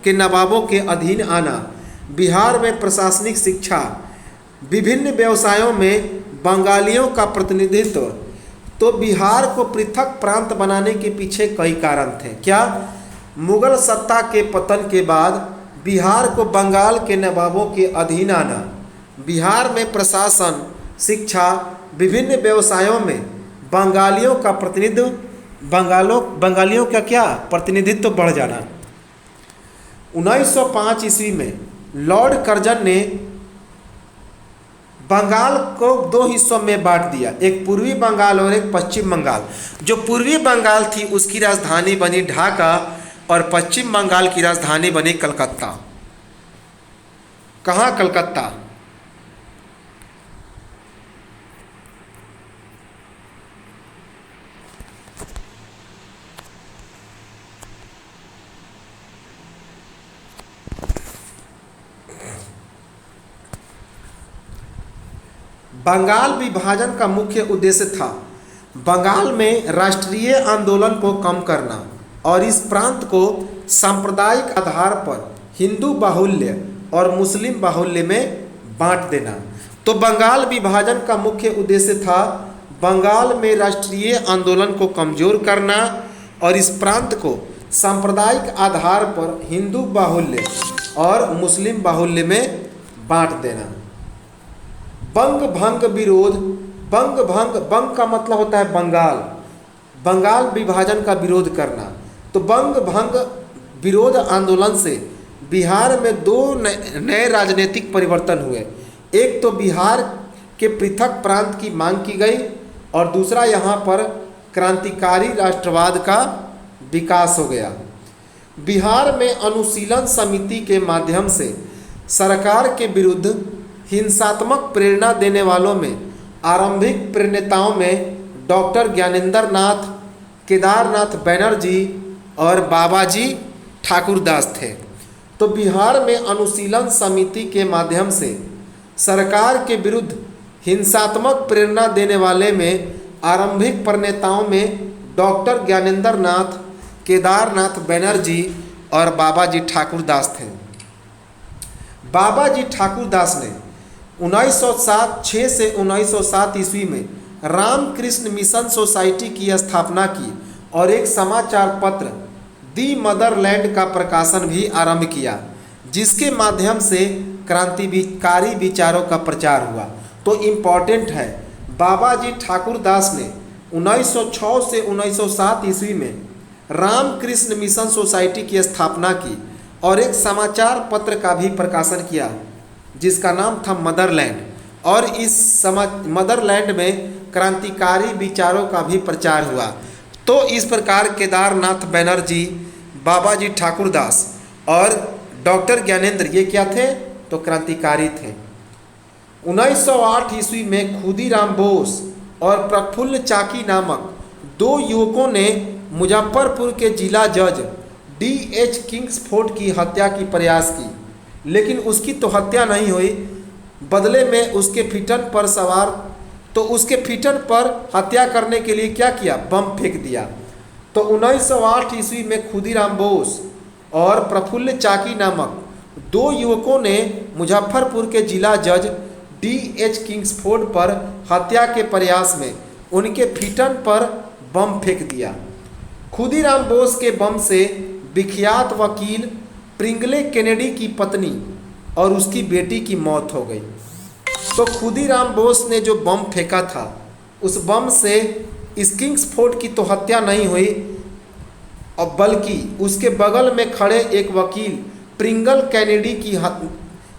A: के नवाबों के अधीन आना, बिहार में प्रशासनिक शिक्षा, विभिन्न व्यवसायों में बंगालियों का प्रतिनिधित्व। तो बिहार को पृथक प्रांत बनाने के पीछे कई कारण थे। क्या? मुगल सत्ता के पतन के बाद बिहार को बंगाल के नवाबों के अधीन आना, बिहार में प्रशासन, शिक्षा, विभिन्न व्यवसायों में बंगालियों का प्रतिनिधित्व बढ़ जाना। 1905 ईस्वी में लॉर्ड कर्जन ने बंगाल को 2 हिस्सों में बांट दिया, एक पूर्वी बंगाल और एक पश्चिम बंगाल। जो पूर्वी बंगाल थी उसकी राजधानी बनी ढाका और पश्चिम बंगाल की राजधानी बनी कलकत्ता। कहाँ? कलकत्ता। बंगाल विभाजन का मुख्य उद्देश्य था बंगाल में राष्ट्रीय आंदोलन को कम करना और इस प्रांत को सांप्रदायिक आधार पर हिंदू बाहुल्य और मुस्लिम बाहुल्य में बांट देना। तो बंगाल विभाजन का मुख्य उद्देश्य था बंगाल में राष्ट्रीय आंदोलन को कमजोर करना और इस प्रांत को सांप्रदायिक आधार पर हिंदू बाहुल्य और मुस्लिम बाहुल्य में बांट देना। बंग भंग विरोध, बंग का मतलब होता है बंगाल विभाजन का विरोध करना। तो बंग भंग विरोध आंदोलन से बिहार में 2 नए राजनीतिक परिवर्तन हुए। एक तो बिहार के पृथक प्रांत की मांग की गई और दूसरा यहाँ पर क्रांतिकारी राष्ट्रवाद का विकास हो गया। बिहार में अनुशीलन समिति के माध्यम से सरकार के विरुद्ध हिंसात्मक प्रेरणा देने वालों में आरंभिक प्रेरणाओं में डॉक्टर ज्ञानेंद्र नाथ, केदारनाथ बनर्जी और बाबाजी ठाकुरदास थे। तो बिहार में अनुशीलन समिति के माध्यम से सरकार के विरुद्ध हिंसात्मक प्रेरणा देने वाले में आरंभिक प्रेरणाओं में डॉक्टर ज्ञानेंद्र नाथ, केदारनाथ बनर्जी और बाबाजी ठाकुरदास थे। बाबाजी ठाकुरदास ने 1906 से 1907 ईस्वी में रामकृष्ण मिशन सोसाइटी की स्थापना की और एक समाचार पत्र दी मदरलैंड का प्रकाशन भी आरंभ किया, जिसके माध्यम से क्रांतिकारी विचारों का प्रचार हुआ। तो इम्पॉर्टेंट है, बाबाजी ठाकुरदास ने 1906 से 1907 ईस्वी में रामकृष्ण मिशन सोसाइटी की स्थापना की और एक समाचार पत्र का भी प्रकाशन किया जिसका नाम था मदरलैंड, और इस मदरलैंड में क्रांतिकारी विचारों का भी प्रचार हुआ। तो इस प्रकार केदारनाथ बनर्जी, बाबाजी ठाकुरदास और डॉक्टर ज्ञानेंद्र ये क्या थे? तो क्रांतिकारी थे। 1908 ईस्वी में खुदीराम बोस और प्रफुल्ल चाकी नामक दो युवकों ने मुजफ्फरपुर के जिला जज D.H. किंग्सफोर्ड की हत्या की प्रयास की, लेकिन उसकी तो हत्या नहीं हुई। बदले में उसके फिटन पर हत्या करने के लिए क्या किया? बम फेंक दिया। तो 1908 ईस्वी में खुदीराम बोस और प्रफुल्ल चाकी नामक दो युवकों ने मुजफ्फरपुर के जिला जज D.H. किंग्सफोर्ड पर हत्या के प्रयास में उनके फिटन पर बम फेंक दिया। खुदीराम बोस के बम से विख्यात वकील प्रिंगले केनेडी की पत्नी और उसकी बेटी की मौत हो गई। तो खुदीराम बोस ने जो बम फेंका था, उस बम से इस किंग्सफोर्ड की तो हत्या नहीं हुई, और बल्कि उसके बगल में खड़े एक वकील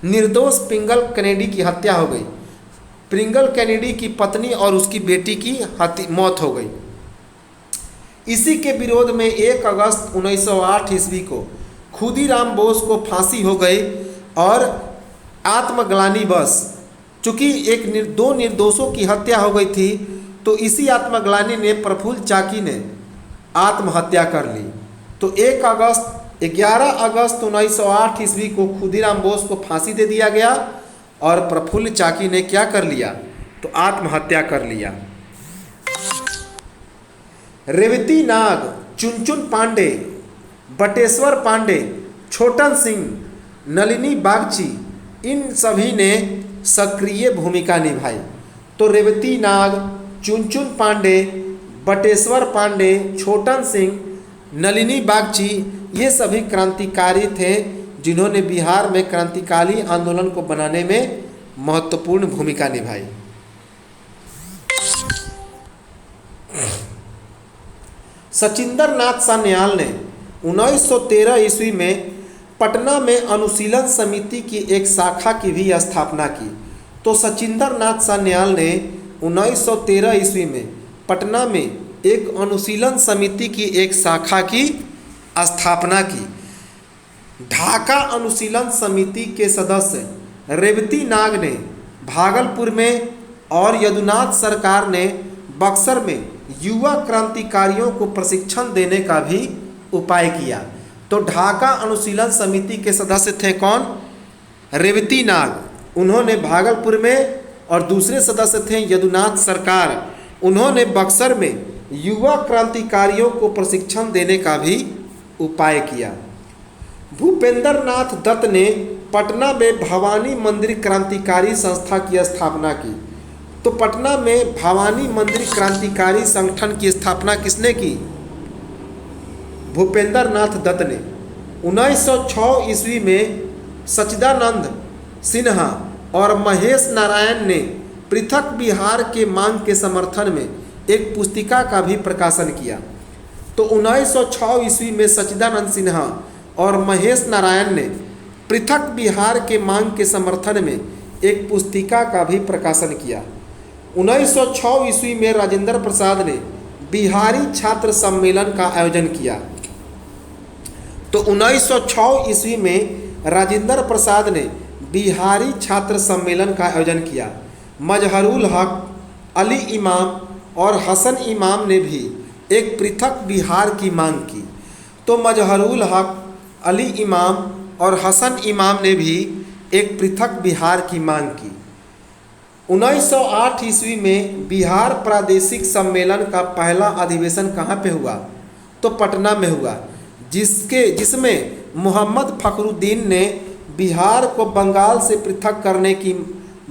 A: निर्दोष प्रिंगल केनेडी की हत्या हो गई। प्रिंगल केनेडी की पत्नी और उसकी बेटी की मौत हो गई। इसी के विरोध में 1 अगस्त 1908 ईस्वी को खुदीराम बोस को फांसी हो गई और आत्मग्लानिवश, चूँकि दो निर्दोषों की हत्या हो गई थी, तो इसी आत्मग्लानि ने प्रफुल्ल चाकी ने आत्महत्या कर ली। तो 11 अगस्त 1908 ईस्वी को खुदीराम बोस को फांसी दे दिया गया और प्रफुल्ल चाकी ने क्या कर लिया? तो आत्महत्या कर लिया। रेवती नाग, चुनचुन पांडे, बटेश्वर पांडे, छोटन सिंह, नलिनी बागची, इन सभी ने सक्रिय भूमिका निभाई। तो रेवती नाग, चुनचुन पांडे, बटेश्वर पांडे, छोटन सिंह, नलिनी बागची, ये सभी क्रांतिकारी थे जिन्होंने बिहार में क्रांतिकारी आंदोलन को बनाने में महत्वपूर्ण भूमिका निभाई। सचिंदर नाथ सान्याल ने 1913 ईस्वी में पटना में अनुशीलन समिति की एक शाखा की भी स्थापना की। तो सचिंदर नाथ सान्याल ने 1913 ईस्वी में पटना में एक अनुशीलन समिति की एक शाखा की स्थापना की। ढाका अनुशीलन समिति के सदस्य रेवती नाग ने भागलपुर में और यदुनाथ सरकार ने बक्सर में युवा क्रांतिकारियों को प्रशिक्षण देने का भी उपाय किया। तो ढाका अनुशीलन समिति के सदस्य थे कौन? रेवती नाग, उन्होंने भागलपुर में, और दूसरे सदस्य थे यदुनाथ सरकार, उन्होंने बक्सर में युवा क्रांतिकारियों को प्रशिक्षण देने का भी उपाय किया। भूपेंद्र नाथ दत्त ने पटना में भवानी मंदिर क्रांतिकारी संस्था की स्थापना की। तो पटना में भवानी मंदिर क्रांतिकारी संगठन की स्थापना किसने की? भूपेंद्र नाथ दत्त ने। 1906 ईस्वी में सच्चिदानंद सिन्हा और महेश नारायण ने पृथक बिहार के मांग के समर्थन में एक पुस्तिका का भी प्रकाशन किया। तो 1906 ईस्वी में सच्चिदानंद सिन्हा और महेश नारायण ने पृथक बिहार के मांग के समर्थन में एक पुस्तिका का भी प्रकाशन किया। 1906 ईस्वी में राजेंद्र प्रसाद ने बिहारी छात्र सम्मेलन का आयोजन किया। तो 1906 ईस्वी में राजेंद्र प्रसाद ने बिहारी छात्र सम्मेलन का आयोजन किया। मजहरुल हक, अली इमाम और हसन इमाम ने भी एक पृथक बिहार की मांग की। तो मजहरुल हक, अली इमाम और हसन इमाम ने भी एक पृथक बिहार की मांग की। 1908 ईस्वी में बिहार प्रादेशिक सम्मेलन का पहला अधिवेशन कहाँ पे हुआ? तो पटना में हुआ, जिसमें मोहम्मद फखरुद्दीन ने बिहार को बंगाल से पृथक करने की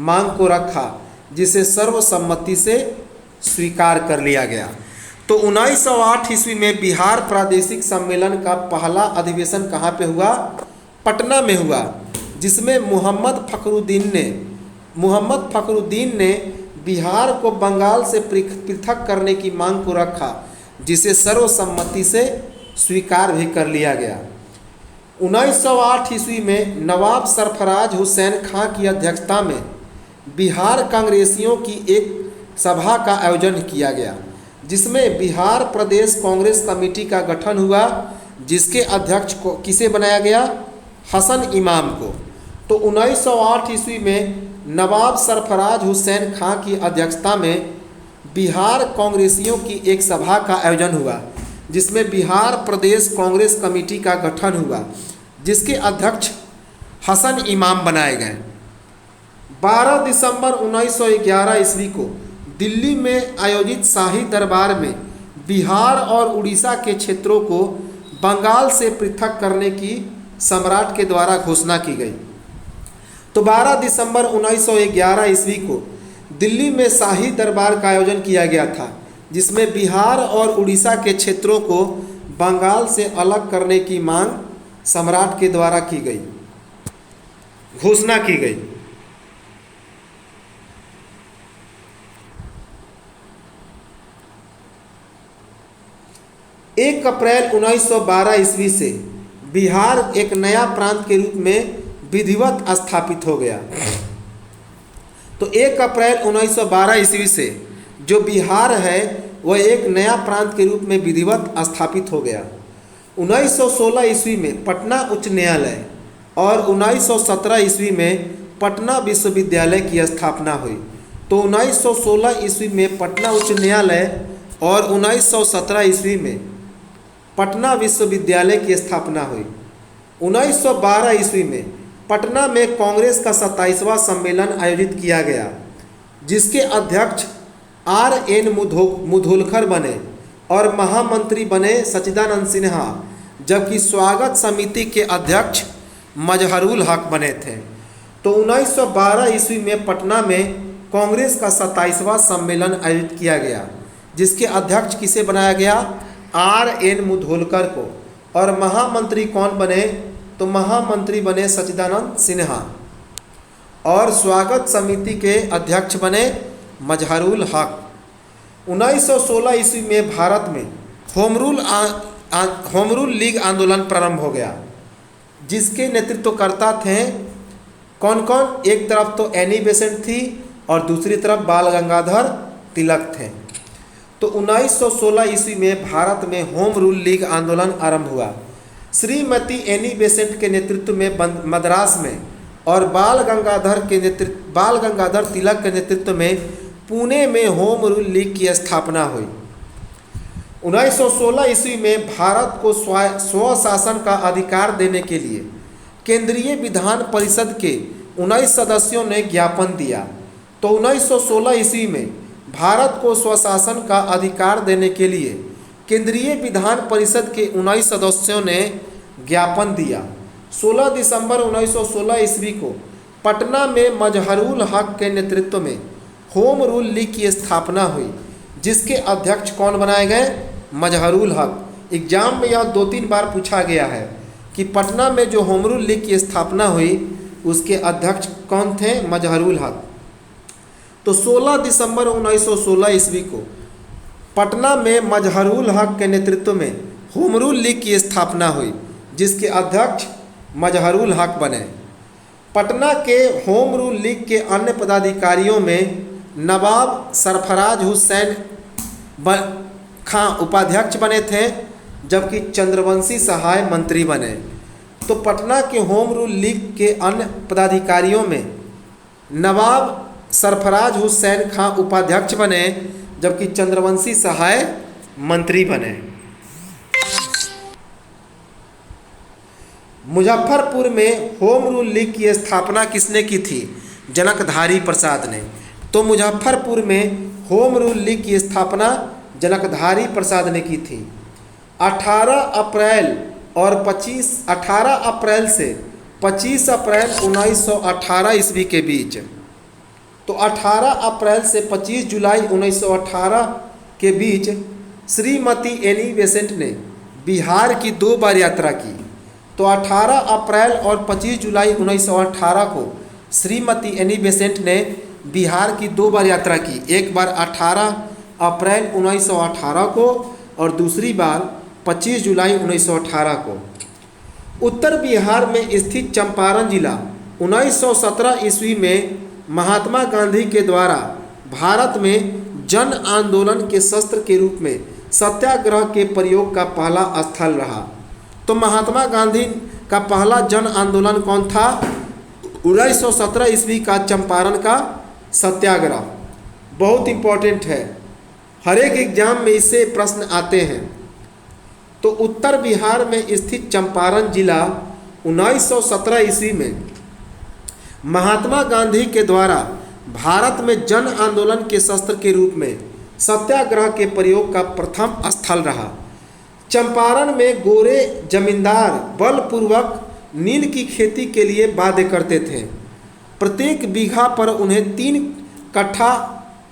A: मांग को रखा, जिसे सर्वसम्मति से स्वीकार कर लिया गया। तो 1908 ईस्वी में बिहार प्रादेशिक सम्मेलन का पहला अधिवेशन कहाँ पे हुआ? पटना में हुआ, जिसमें मोहम्मद फखरुद्दीन ने बिहार को बंगाल से पृथक करने की मांग को रखा, जिसे सर्वसम्मति से स्वीकार भी कर लिया गया। 1908 ईस्वी में नवाब सरफराज हुसैन खां की अध्यक्षता में बिहार कांग्रेसियों की एक सभा का आयोजन किया गया, जिसमें बिहार प्रदेश कांग्रेस कमेटी का गठन हुआ, जिसके अध्यक्ष को किसे बनाया गया? हसन इमाम को। तो 1908 ईस्वी में नवाब सरफराज हुसैन खां की अध्यक्षता में बिहार कांग्रेसियों की एक सभा का आयोजन हुआ, जिसमें बिहार प्रदेश कांग्रेस कमेटी का गठन हुआ, जिसके अध्यक्ष हसन इमाम बनाए गए। 12 दिसंबर 1911 ईस्वी को दिल्ली में आयोजित शाही दरबार में बिहार और उड़ीसा के क्षेत्रों को बंगाल से पृथक करने की सम्राट के द्वारा घोषणा की गई। तो 12 दिसंबर 1911 ईस्वी को दिल्ली में शाही दरबार का आयोजन किया गया था, जिसमें बिहार और उड़ीसा के क्षेत्रों को बंगाल से अलग करने की मांग सम्राट के द्वारा की गई, घोषणा की गई। एक अप्रैल 1912 ईस्वी से बिहार एक नया प्रांत के रूप में विधिवत स्थापित हो गया। तो 1 अप्रैल 1912 ईस्वी से जो बिहार है वह एक नया प्रांत के रूप में विधिवत स्थापित हो गया। 1916 ईस्वी में पटना उच्च न्यायालय और 1917 ईस्वी में पटना विश्वविद्यालय की स्थापना हुई। तो 1916 ईस्वी में पटना उच्च न्यायालय और 1917 ईस्वी में पटना विश्वविद्यालय की स्थापना हुई। 1912 ईस्वी में पटना में कांग्रेस का 27वां सम्मेलन आयोजित किया गया, जिसके अध्यक्ष RN मुधोलकर बने और महामंत्री बने सच्चिदानंद सिन्हा, जबकि स्वागत समिति के अध्यक्ष मजहरुल हक बने थे। तो 1912 ईस्वी में पटना में कांग्रेस का 27वां सम्मेलन आयोजित किया गया, जिसके अध्यक्ष किसे बनाया गया? RN मुधोलकर को। और महामंत्री कौन बने? तो महामंत्री बने सच्चिदानंद सिन्हा और स्वागत समिति के अध्यक्ष बने मजहरुल हक। 1916 ईस्वी में भारत में होम रूल लीग आंदोलन प्रारंभ हो गया, जिसके नेतृत्वकर्ता थे कौन कौन? एक तरफ तो एनी बेसेंट थी और दूसरी तरफ बाल गंगाधर तिलक थे। तो 1916 ईस्वी में भारत में होम रूल लीग आंदोलन आरंभ हुआ। श्रीमती एनी बेसेंट के नेतृत्व में मद्रास में और बाल गंगाधर तिलक के नेतृत्व में पुणे में होम रूल लीग की स्थापना हुई। 1916 ईस्वी में भारत को स्वशासन का अधिकार देने के लिए केंद्रीय विधान परिषद के 19 सदस्यों ने ज्ञापन दिया। तो 1916 ईस्वी में भारत को स्वशासन का अधिकार देने के लिए केंद्रीय विधान परिषद के 19 सदस्यों ने ज्ञापन दिया। 16 दिसंबर 1916 ईस्वी को पटना में मजहरुल हक के नेतृत्व में होम रूल लीग की स्थापना हुई, जिसके अध्यक्ष कौन बनाए गए? मजहरुल हक। एग्जाम में यह 2-3 बार पूछा गया है कि पटना में जो होम रूल लीग की स्थापना हुई उसके अध्यक्ष कौन थे? मजहरुल हक। तो 16 दिसंबर 1916 ईस्वी को पटना में मजहरुल हक के नेतृत्व में होम रूल लीग की स्थापना हुई, जिसके अध्यक्ष मजहरुल हक बने। पटना के होम रूल लीग के अन्य पदाधिकारियों में नवाब सरफराज हुसैन खां उपाध्यक्ष बने थे, जबकि चंद्रवंशी सहाय मंत्री बने। तो पटना के होम रूल लीग के अन्य पदाधिकारियों में नवाब सरफराज हुसैन खां उपाध्यक्ष बने, जबकि चंद्रवंशी सहाय मंत्री बने। मुजफ्फरपुर में होम रूल लीग की स्थापना किसने की थी? जनकधारी प्रसाद ने। तो मुजफ्फरपुर में होम रूल लीग की स्थापना जनकधारी प्रसाद ने की थी। 18 अप्रैल से 25 अप्रैल 1918 ईस्वी के बीच, तो 18 अप्रैल से 25 जुलाई 1918 के बीच श्रीमती एनी बेसेंट ने बिहार की 2 बार यात्रा की। तो 18 अप्रैल और 25 जुलाई 1918 को श्रीमती एनी बेसेंट ने बिहार की 2 बार यात्रा की। एक बार 18 अप्रैल 1918 को और दूसरी बार 25 जुलाई 1918 को। उत्तर बिहार में स्थित चंपारण जिला 1917 ईस्वी में महात्मा गांधी के द्वारा भारत में जन आंदोलन के शस्त्र के रूप में सत्याग्रह के प्रयोग का पहला स्थल रहा। तो महात्मा गांधी का पहला जन आंदोलन कौन था? 1917 ईस्वी का चंपारण का सत्याग्रह बहुत इम्पोर्टेंट है, हर एक एग्जाम में इससे प्रश्न आते हैं। तो उत्तर बिहार में स्थित चंपारण जिला 1917 ईस्वी में महात्मा गांधी के द्वारा भारत में जन आंदोलन के शस्त्र के रूप में सत्याग्रह के प्रयोग का प्रथम स्थल रहा। चंपारण में गोरे जमींदार बलपूर्वक नील की खेती के लिए बाध्य करते थे। प्रत्येक बीघा पर उन्हें 3 कट्ठा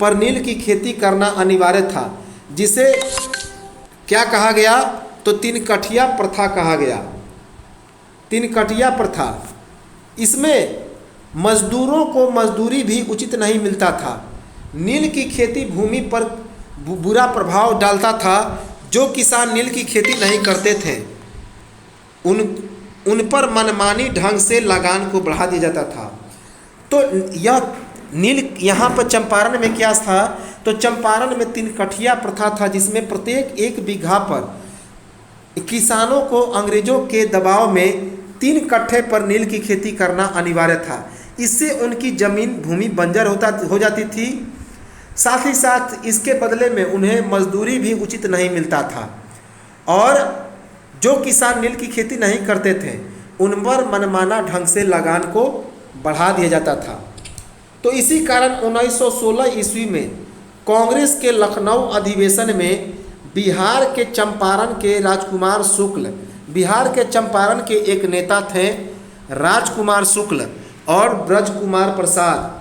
A: पर नील की खेती करना अनिवार्य था, जिसे क्या कहा गया? तो 3 कठिया प्रथा कहा गया। 3 कठिया प्रथा, इसमें मजदूरों को मजदूरी भी उचित नहीं मिलता था। नील की खेती भूमि पर बुरा प्रभाव डालता था। जो किसान नील की खेती नहीं करते थे उन पर मनमानी ढंग से लगान को बढ़ा दिया जाता था। तो यह नील यहाँ पर चंपारण में क्या था? तो चंपारण में 3 कठिया प्रथा था, जिसमें प्रत्येक 1 बीघा पर किसानों को अंग्रेजों के दबाव में 3 कट्ठे पर नील की खेती करना अनिवार्य था। इससे उनकी जमीन भूमि बंजर हो जाती थी। साथ ही साथ इसके बदले में उन्हें मजदूरी भी उचित नहीं मिलता था, और जो किसान नील की खेती नहीं करते थे उन पर मनमाना ढंग से लगान को बढ़ा दिया जाता था। तो इसी कारण 1916 ईस्वी में कांग्रेस के लखनऊ अधिवेशन में बिहार के चंपारण के राजकुमार शुक्ल, बिहार के चंपारण के एक नेता थे राजकुमार शुक्ल और ब्रजकुमार प्रसाद,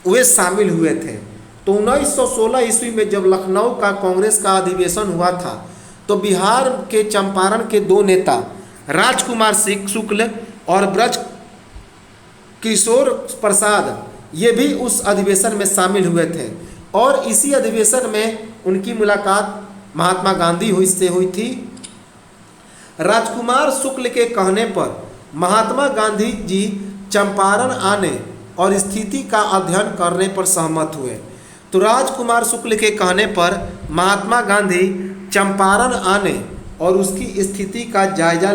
A: वे शामिल हुए थे। तो 1916 ईस्वी में जब लखनऊ का कांग्रेस का अधिवेशन हुआ था तो बिहार के चंपारण के 2 नेता राजकुमार शुक्ल और ब्रज किशोर प्रसाद, ये भी उस अधिवेशन में शामिल हुए थे, और इसी अधिवेशन में उनकी मुलाकात महात्मा गांधी से हुई थी। राजकुमार शुक्ल के कहने पर महात्मा गांधी जी चंपारण आने और स्थिति का अध्ययन करने पर सहमत हुए। तो राजकुमार शुक्ल के कहने पर महात्मा गांधी चंपारण आने और उसकी स्थिति का जायजा,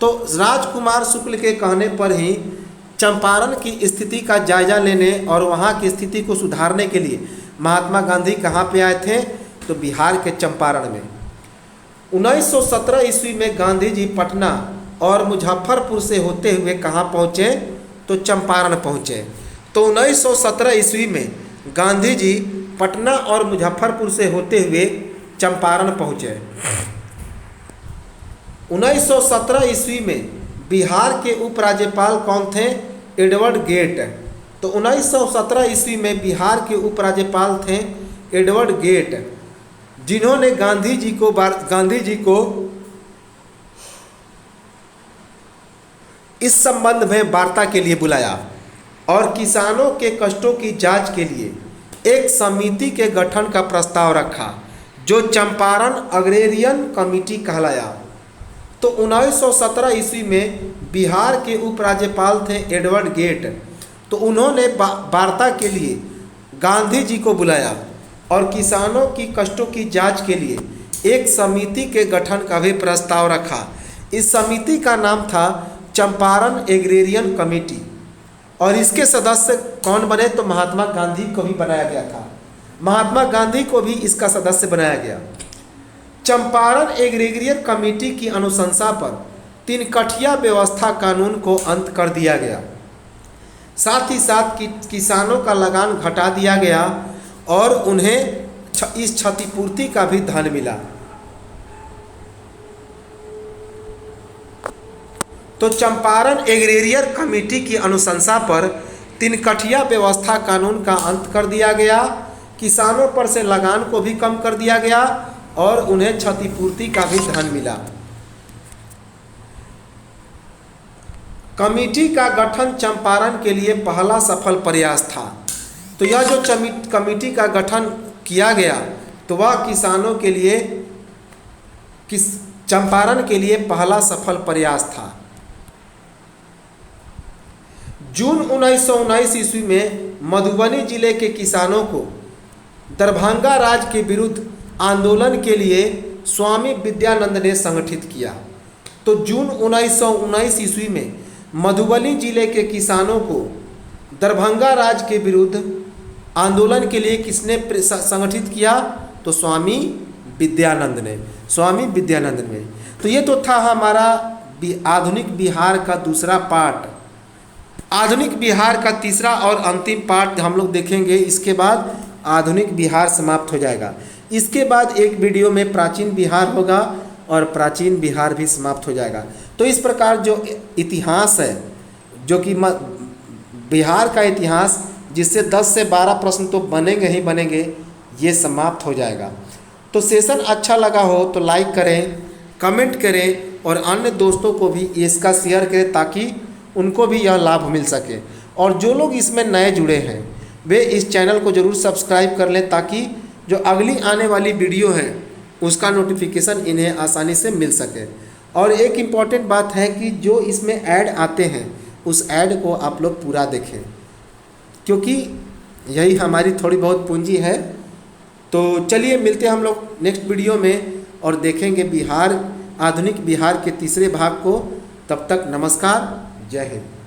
A: तो राजकुमार शुक्ल के कहने पर ही चंपारण की स्थिति का जायजा लेने और वहाँ की स्थिति को सुधारने के लिए महात्मा गांधी कहाँ पे आए थे? तो बिहार के चंपारण में। 1917 ईस्वी में गांधी जी पटना और मुजफ्फरपुर से होते हुए कहाँ पहुँचे? तो चंपारण पहुँचे। तो 1917 ईस्वी में गांधी जी पटना और मुजफ्फरपुर से होते हुए चंपारण पहुँचे। 1917 ईस्वी में बिहार के उपराज्यपाल कौन थे? Edward Gait. तो 1917 ईस्वी में बिहार के उपराज्यपाल थे एडवर्ड गेट, जिन्होंने गांधी जी को इस संबंध में वार्ता के लिए बुलाया और किसानों के कष्टों की जांच के लिए एक समिति के गठन का प्रस्ताव रखा, जो चंपारण अग्रेरियन कमेटी कहलाया। तो 1917 ईस्वी में बिहार के उपराज्यपाल थे एडवर्ड गेट। तो उन्होंने वार्ता के लिए गांधी जी को बुलाया और किसानों की कष्टों की जांच के लिए एक समिति के गठन का भी प्रस्ताव रखा। इस समिति का नाम था चंपारण एग्रेरियन कमेटी, और इसके सदस्य कौन बने? तो महात्मा गांधी को भी बनाया गया था। महात्मा गांधी को भी इसका सदस्य बनाया गया। चंपारण एग्रेरियन कमेटी की अनुशंसा पर 3 कठिया व्यवस्था कानून को अंत कर दिया गया। साथ ही साथ किसानों का लगान घटा दिया गया और उन्हें इस क्षतिपूर्ति का भी धन मिला। तो चंपारण एग्रेरियन कमेटी की अनुशंसा पर 3 कठिया व्यवस्था कानून का अंत कर दिया गया, किसानों पर से लगान को भी कम कर दिया गया और उन्हें क्षतिपूर्ति का भी धन मिला। कमेटी का गठन चंपारण के लिए पहला सफल प्रयास था। तो यह जो कमेटी का गठन किया गया तो वह किसानों के लिए चंपारण के लिए पहला सफल प्रयास था। जून 1919 ईस्वी में मधुबनी जिले के किसानों को दरभंगा राज के विरुद्ध आंदोलन के लिए स्वामी विद्यानंद ने संगठित किया। तो जून 1919 ईस्वी में मधुबनी जिले के किसानों को दरभंगा राज के विरुद्ध आंदोलन के लिए किसने संगठित किया? तो स्वामी विद्यानंद ने, स्वामी विद्यानंद ने। तो ये तो था हमारा आधुनिक बिहार का दूसरा पार्ट। आधुनिक बिहार का तीसरा और अंतिम पार्ट हम लोग देखेंगे। इसके बाद आधुनिक बिहार समाप्त हो जाएगा। इसके बाद एक वीडियो में प्राचीन बिहार होगा और प्राचीन बिहार भी समाप्त हो जाएगा। तो इस प्रकार जो इतिहास है, जो कि बिहार का इतिहास, जिससे 10 से 12 प्रश्न तो बनेंगे ही बनेंगे, ये समाप्त हो जाएगा। तो सेशन अच्छा लगा हो तो लाइक करें, कमेंट करें और अन्य दोस्तों को भी इसका शेयर करें ताकि उनको भी यह लाभ मिल सके। और जो लोग इसमें नए जुड़े हैं वे इस चैनल को ज़रूर सब्सक्राइब कर लें ताकि जो अगली आने वाली वीडियो है उसका नोटिफिकेशन इन्हें आसानी से मिल सके। और एक इम्पॉर्टेंट बात है कि जो इसमें ऐड आते हैं उस ऐड को आप लोग पूरा देखें, क्योंकि यही हमारी थोड़ी बहुत पूंजी है। तो चलिए मिलते हैं हम लोग नेक्स्ट वीडियो में और देखेंगे बिहार, आधुनिक बिहार के तीसरे भाग को। तब तक नमस्कार, जय हिंद।